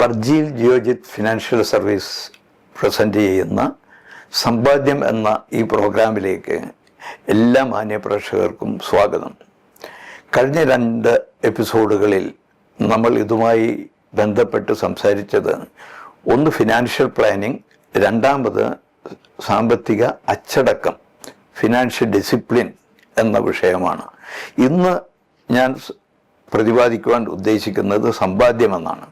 Burjeel Geojit financial service present ചെയ്യുന്ന സമ്പാദ്യം എന്ന ഈ പ്രോഗ്രാമിലേക്ക് എല്ലാ മാന്യപ്രേക്ഷകർക്കും സ്വാഗതം. കഴിഞ്ഞ 2 എപ്പിസോഡുകളിൽ നമ്മൾ ഇതുമായി ബന്ധപ്പെട്ട് സംസാരിച്ചത് ഒന്ന് ഫിനാൻഷ്യൽ പ്ലാനിങ്, രണ്ടാമത് സാമ്പത്തിക അച്ചടക്കം, ഫിനാൻഷ്യൽ ഡിസിപ്ലിൻ എന്ന വിഷയമാണ്. ഇന്ന് ഞാൻ പ്രതിപാദിക്കുവാൻ ഉദ്ദേശിക്കുന്നത് സമ്പാദ്യമെന്നാണ്.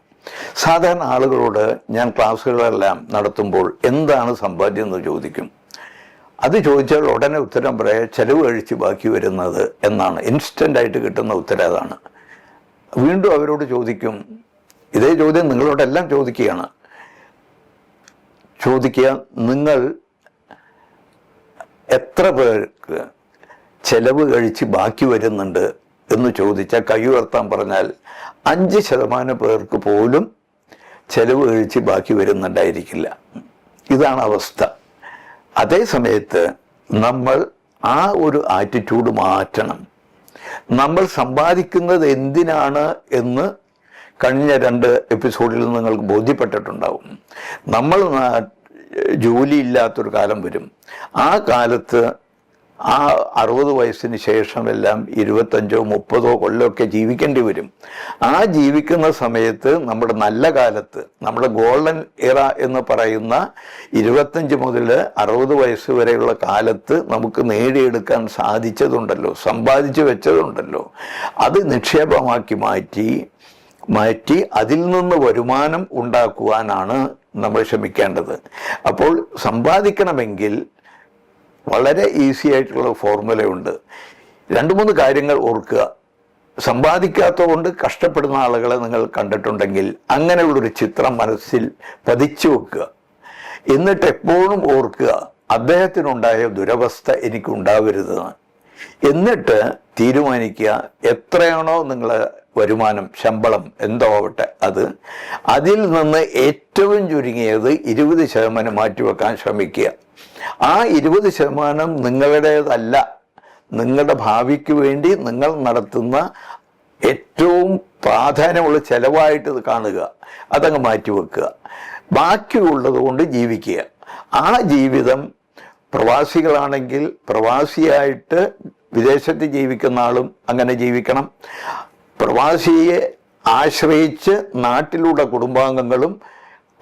സാധാരണ ആളുകളോട് ഞാൻ ക്ലാസ്സുകളെല്ലാം നടത്തുമ്പോൾ എന്താണ് സമ്പാദ്യം എന്ന് ചോദിക്കും. അത് ചോദിച്ചാൽ ഉടനെ ഉത്തരം പറയാം ചെലവ് കഴിച്ച് ബാക്കി വരുന്നത് എന്നാണ്. ഇൻസ്റ്റൻ്റായിട്ട് കിട്ടുന്ന ഉത്തരം അതാണ്. വീണ്ടും അവരോട് ചോദിക്കും, ഇതേ ചോദ്യം നിങ്ങളോടെല്ലാം ചോദിക്കുക, നിങ്ങൾ എത്ര പേർക്ക് ചെലവ് കഴിച്ച് ബാക്കി വരുന്നുണ്ട് എന്ന് ചോദിച്ചാൽ കൈ ഉയർത്താൻ പറഞ്ഞാൽ 5% പേർക്ക് പോലും ചെലവ് കഴിച്ച് ബാക്കി വരുന്നുണ്ടായിരിക്കില്ല. ഇതാണ് അവസ്ഥ. അതേ സമയത്ത് നമ്മൾ ആ ഒരു ആറ്റിറ്റ്യൂഡ് മാറ്റണം. നമ്മൾ സമ്പാദിക്കുന്നത് എന്തിനാണ് എന്ന് കഴിഞ്ഞ 2 എപ്പിസോഡിൽ നിങ്ങൾക്ക് ബോധ്യപ്പെട്ടിട്ടുണ്ടാവും. നമ്മൾ ജോലിയില്ലാത്തൊരു കാലം വരും. ആ കാലത്ത് ആ 60 വയസ്സിന് ശേഷമെല്ലാം 25-30 കൊല്ലമൊക്കെ ജീവിക്കേണ്ടി വരും. ആ ജീവിക്കുന്ന സമയത്ത് നമ്മുടെ നല്ല കാലത്ത്, നമ്മുടെ ഗോൾഡൻ ഇറ എന്ന് പറയുന്ന 25 മുതൽ 60 വയസ്സ് വരെയുള്ള കാലത്ത് നമുക്ക് നേടിയെടുക്കാൻ സാധിച്ചതുണ്ടല്ലോ, സമ്പാദിച്ചു വെച്ചതുണ്ടല്ലോ, അത് നിക്ഷേപമാക്കി മാറ്റി അതിൽ നിന്ന് വരുമാനം ഉണ്ടാക്കുവാനാണ് നമ്മൾ ശ്രമിക്കേണ്ടത്. അപ്പോൾ സമ്പാദിക്കണമെങ്കിൽ വളരെ ഈസി ആയിട്ടുള്ള ഫോർമുലയുണ്ട്. 2-3 കാര്യങ്ങൾ ഓർക്കുക. സമ്പാദിക്കാത്തത് കൊണ്ട് കഷ്ടപ്പെടുന്ന ആളുകളെ നിങ്ങൾ കണ്ടിട്ടുണ്ടെങ്കിൽ അങ്ങനെയുള്ളൊരു ചിത്രം മനസ്സിൽ പതിച്ചു വെക്കുക. എന്നിട്ട് എപ്പോഴും ഓർക്കുക, അദ്ദേഹത്തിനുണ്ടായ ദുരവസ്ഥ എനിക്കുണ്ടാവരുത്. എന്നിട്ട് തീരുമാനിക്കുക, എത്രയാണോ നിങ്ങളെ വരുമാനം, ശമ്പളം എന്തോ ആവട്ടെ, അതിൽ നിന്ന് ഏറ്റവും ചുരുങ്ങിയത് 20% മാറ്റിവെക്കാൻ ശ്രമിക്കുക. ആ 20% നിങ്ങളുടേതല്ല, നിങ്ങളുടെ ഭാവിക്ക് വേണ്ടി നിങ്ങൾ നടത്തുന്ന ഏറ്റവും പ്രാധാന്യമുള്ള ചെലവായിട്ട് ഇത് കാണുക, അതങ്ങ് മാറ്റിവെക്കുക. ബാക്കിയുള്ളത് കൊണ്ട് ജീവിക്കുക. ആ ജീവിതം പ്രവാസികളാണെങ്കിൽ പ്രവാസിയായിട്ട് വിദേശത്ത് ജീവിക്കുന്ന ആളും അങ്ങനെ ജീവിക്കണം. പ്രവാസിയെ ആശ്രയിച്ച് നാട്ടിലുള്ള കുടുംബാംഗങ്ങളും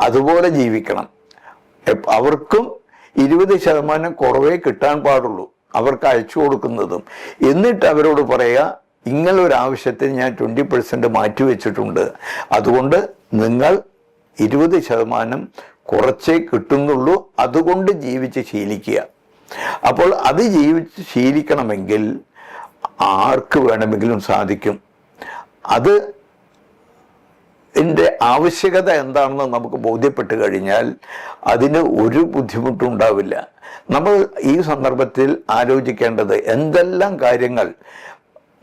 അതുപോലെ ജീവിക്കണം. അവർക്കും 20% കുറവേ കിട്ടാൻ പാടുള്ളൂ അവർക്ക് അയച്ചു കൊടുക്കുന്നതും. എന്നിട്ട് അവരോട് പറയുക, ഇങ്ങനൊരാവശ്യത്തിന് ഞാൻ 20% മാറ്റിവെച്ചിട്ടുണ്ട്, അതുകൊണ്ട് നിങ്ങൾ 20% കുറച്ചേ കിട്ടുന്നുള്ളൂ, അതുകൊണ്ട് ജീവിച്ച് ശീലിക്കുക. അപ്പോൾ അത് ജീവിച്ച് ശീലിക്കണമെങ്കിൽ ആർക്ക് വേണമെങ്കിലും സാധിക്കും. അതിൻ്റെ ആവശ്യകത എന്താണെന്ന് നമുക്ക് ബോധ്യപ്പെട്ട് കഴിഞ്ഞാൽ അതിന് ഒരു ബുദ്ധിമുട്ടും ഉണ്ടാവില്ല. നമ്മൾ ഈ സന്ദർഭത്തിൽ ആലോചിക്കേണ്ടത് എന്തെല്ലാം കാര്യങ്ങൾ,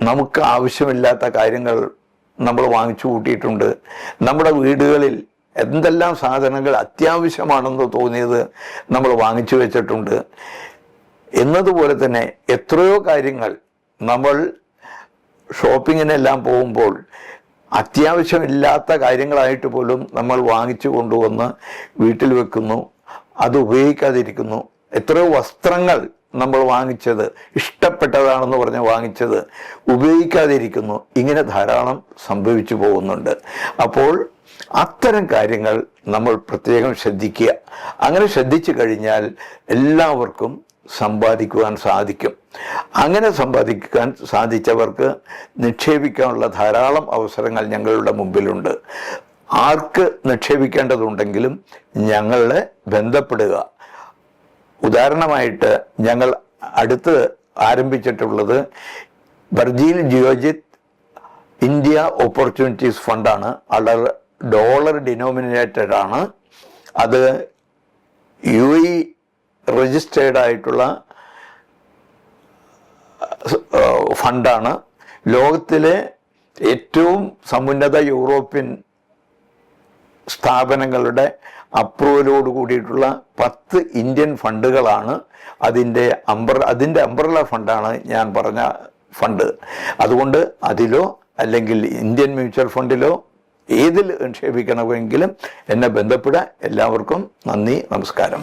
നമുക്ക് ആവശ്യമില്ലാത്ത കാര്യങ്ങൾ നമ്മൾ വാങ്ങിച്ചു കൂട്ടിയിട്ടുണ്ട്. നമ്മുടെ വീടുകളിൽ എന്തെല്ലാം സാധനങ്ങൾ അത്യാവശ്യമാണെന്ന് തോന്നിയത് നമ്മൾ വാങ്ങിച്ചു വെച്ചിട്ടുണ്ട്. എന്നതുപോലെ തന്നെ എത്രയോ കാര്യങ്ങൾ നമ്മൾ ഷോപ്പിങ്ങിനെല്ലാം പോകുമ്പോൾ അത്യാവശ്യമില്ലാത്ത കാര്യങ്ങളായിട്ട് പോലും നമ്മൾ വാങ്ങിച്ചു കൊണ്ടുവന്ന് വീട്ടിൽ വെക്കുന്നു, അത് ഉപയോഗിക്കാതിരിക്കുന്നു. എത്രയോ വസ്ത്രങ്ങൾ നമ്മൾ വാങ്ങിച്ചത്, ഇഷ്ടപ്പെട്ടതാണെന്ന് പറഞ്ഞ് വാങ്ങിച്ചത് ഉപയോഗിക്കാതിരിക്കുന്നു. ഇങ്ങനെ ധാരാളം സംഭവിച്ചു പോകുന്നുണ്ട്. അപ്പോൾ അത്തരം കാര്യങ്ങൾ നമ്മൾ പ്രത്യേകം ശ്രദ്ധിക്കുക. അങ്ങനെ ശ്രദ്ധിച്ചു കഴിഞ്ഞാൽ എല്ലാവർക്കും സമ്പാദിക്കുവാൻ സാധിക്കും. അങ്ങനെ സമ്പാദിക്കാൻ സാധിച്ചവർക്ക് നിക്ഷേപിക്കാനുള്ള ധാരാളം അവസരങ്ങൾ ഞങ്ങളുടെ മുമ്പിലുണ്ട്. ആർക്ക് നിക്ഷേപിക്കേണ്ടതുണ്ടെങ്കിലും ഞങ്ങളെ ബന്ധപ്പെടുക. ഉദാഹരണമായിട്ട് ഞങ്ങൾ അടുത്ത് ആരംഭിച്ചിട്ടുള്ളത് ബർജീൽ ജിയോജിത് ഇന്ത്യ ഓപ്പർച്യൂണിറ്റീസ് ഫണ്ടാണ്. ഡോളർ ഡിനോമിനേറ്റഡ് ആണ്. അത് UAE രജിസ്റ്റേർഡ് ആയിട്ടുള്ള ഫണ്ടാണ്. ലോകത്തിലെ ഏറ്റവും സമുന്നത യൂറോപ്യൻ സ്ഥാപനങ്ങളുടെ അപ്രൂവലോട് കൂടിയിട്ടുള്ള 10 ഇന്ത്യൻ ഫണ്ടുകളാണ് അതിൻ്റെ അംബ്രല ഫണ്ടാണ് ഞാൻ പറഞ്ഞ ഫണ്ട്. അതുകൊണ്ട് അതിലോ അല്ലെങ്കിൽ ഇന്ത്യൻ മ്യൂച്വൽ ഫണ്ടിലോ ഏതിൽ നിക്ഷേപിക്കണമെങ്കിലും എന്നെ ബന്ധപ്പെടുക. എല്ലാവർക്കും നന്ദി, നമസ്കാരം.